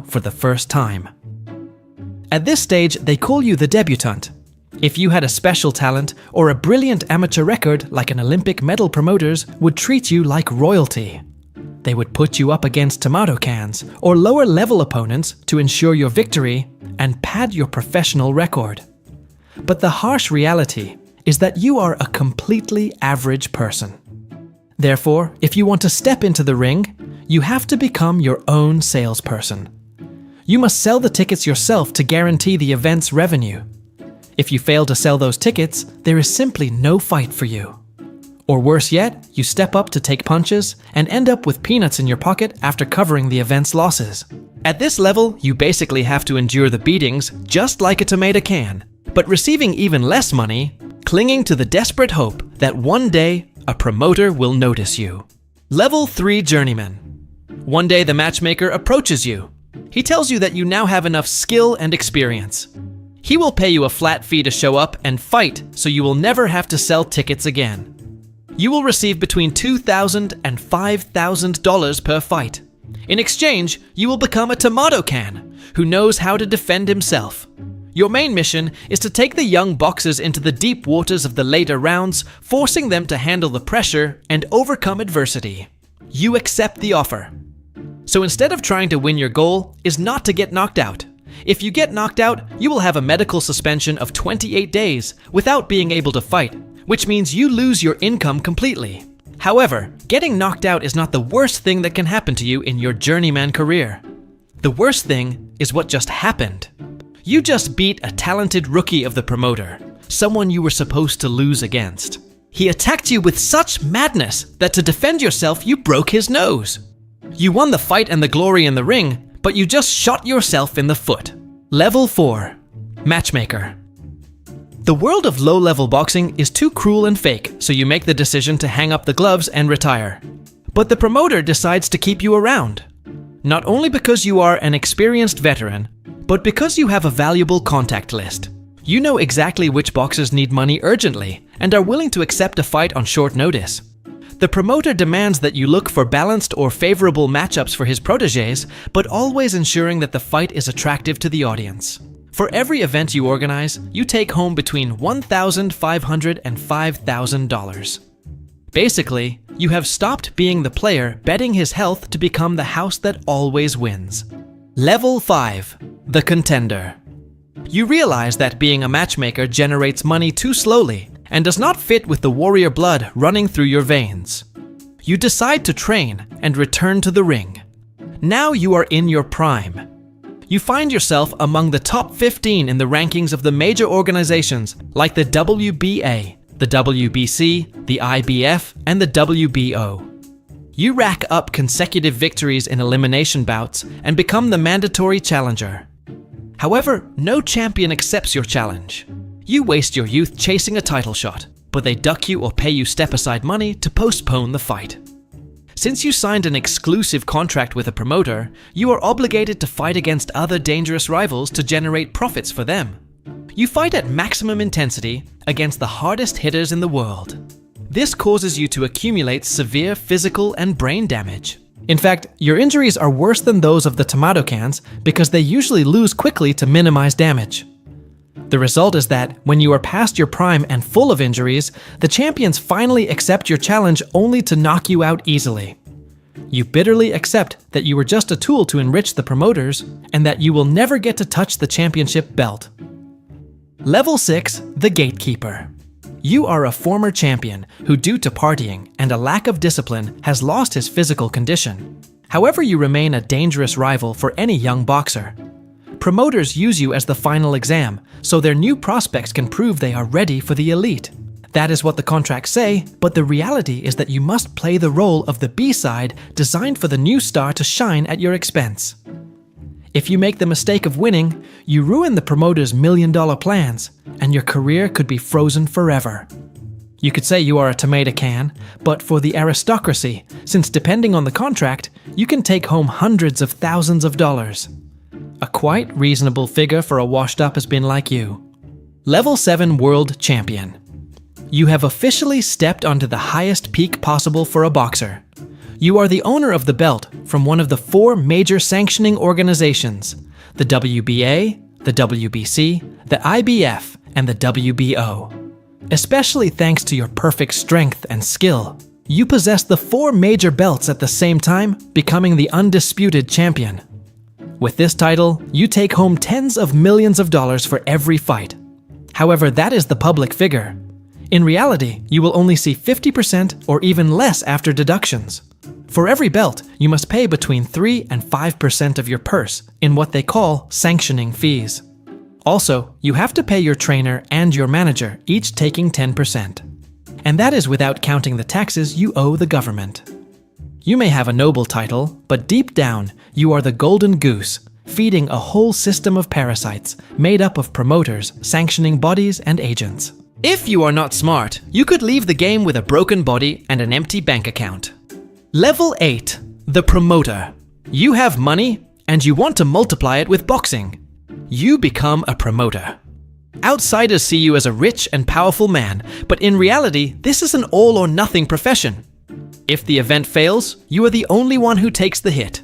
for the first time. At this stage, they call you the debutante. If you had a special talent or a brilliant amateur record like an Olympic medal, promoters would treat you like royalty. They would put you up against tomato cans or lower level opponents to ensure your victory and pad your professional record. But the harsh reality is that you are a completely average person. Therefore, if you want to step into the ring, you have to become your own salesperson. You must sell the tickets yourself to guarantee the event's revenue. If you fail to sell those tickets, there is simply no fight for you. Or worse yet, you step up to take punches and end up with peanuts in your pocket after covering the event's losses. At this level, you basically have to endure the beatings just like a tomato can, but receiving even less money, clinging to the desperate hope that one day a promoter will notice you. Level 3 Journeyman. One day the matchmaker approaches you. He tells you that you now have enough skill and experience. He will pay you a flat fee to show up and fight, so you will never have to sell tickets again. You will receive between $2,000 and $5,000 per fight. In exchange, you will become a tomato can who knows how to defend himself. Your main mission is to take the young boxers into the deep waters of the later rounds, forcing them to handle the pressure and overcome adversity. You accept the offer. So instead of trying to win, your goal is not to get knocked out. If you get knocked out, you will have a medical suspension of 28 days without being able to fight, which means you lose your income completely. However, getting knocked out is not the worst thing that can happen to you in your journeyman career. The worst thing is what just happened. You just beat a talented rookie of the promoter, someone you were supposed to lose against. He attacked you with such madness that to defend yourself, you broke his nose. You won the fight and the glory in the ring, but you just shot yourself in the foot. Level 4. Matchmaker. The world of low-level boxing is too cruel and fake, so you make the decision to hang up the gloves and retire. But the promoter decides to keep you around. Not only because you are an experienced veteran, but because you have a valuable contact list. You know exactly which boxers need money urgently and are willing to accept a fight on short notice. The promoter demands that you look for balanced or favorable matchups for his protégés, but always ensuring that the fight is attractive to the audience. For every event you organize, you take home between $1,500 and $5,000. Basically, you have stopped being the player betting his health to become the house that always wins. Level 5. The Contender. You realize that being a matchmaker generates money too slowly and does not fit with the warrior blood running through your veins. You decide to train and return to the ring. Now you are in your prime. You find yourself among the top 15 in the rankings of the major organizations like the WBA, the WBC, the IBF, and the WBO. You rack up consecutive victories in elimination bouts and become the mandatory challenger. However, no champion accepts your challenge. You waste your youth chasing a title shot, but they duck you or pay you step-aside money to postpone the fight. Since you signed an exclusive contract with a promoter, you are obligated to fight against other dangerous rivals to generate profits for them. You fight at maximum intensity against the hardest hitters in the world. This causes you to accumulate severe physical and brain damage. In fact, your injuries are worse than those of the tomato cans because they usually lose quickly to minimize damage. The result is that, when you are past your prime and full of injuries, the champions finally accept your challenge only to knock you out easily. You bitterly accept that you were just a tool to enrich the promoters and that you will never get to touch the championship belt. Level 6. The Gatekeeper. You are a former champion who, due to partying and a lack of discipline, has lost his physical condition. However, you remain a dangerous rival for any young boxer. Promoters use you as the final exam, so their new prospects can prove they are ready for the elite. That is what the contracts say, but the reality is that you must play the role of the B-side designed for the new star to shine at your expense. If you make the mistake of winning, you ruin the promoter's million-dollar plans, and your career could be frozen forever. You could say you are a tomato can, but for the aristocracy, since depending on the contract, you can take home hundreds of thousands of dollars. A quite reasonable figure for a washed-up has been like you. Level 7 World Champion. You have officially stepped onto the highest peak possible for a boxer. You are the owner of the belt from one of the 4 major sanctioning organizations: the WBA, the WBC, the IBF, and the WBO. Especially thanks to your perfect strength and skill, you possess the 4 major belts at the same time, becoming the undisputed champion. With this title, you take home tens of millions of dollars for every fight. However, that is the public figure. In reality, you will only see 50% or even less after deductions. For every belt, you must pay between 3 and 5% of your purse in what they call sanctioning fees. Also, you have to pay your trainer and your manager, each taking 10%. And that is without counting the taxes you owe the government. You may have a noble title, but deep down, you are the golden goose, feeding a whole system of parasites made up of promoters, sanctioning bodies, and agents. If you are not smart, you could leave the game with a broken body and an empty bank account. Level 8. The Promoter. You have money, and you want to multiply it with boxing. You become a promoter. Outsiders see you as a rich and powerful man, but in reality, this is an all-or-nothing profession. If the event fails, you are the only one who takes the hit.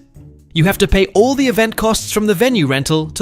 You have to pay all the event costs from the venue rental to the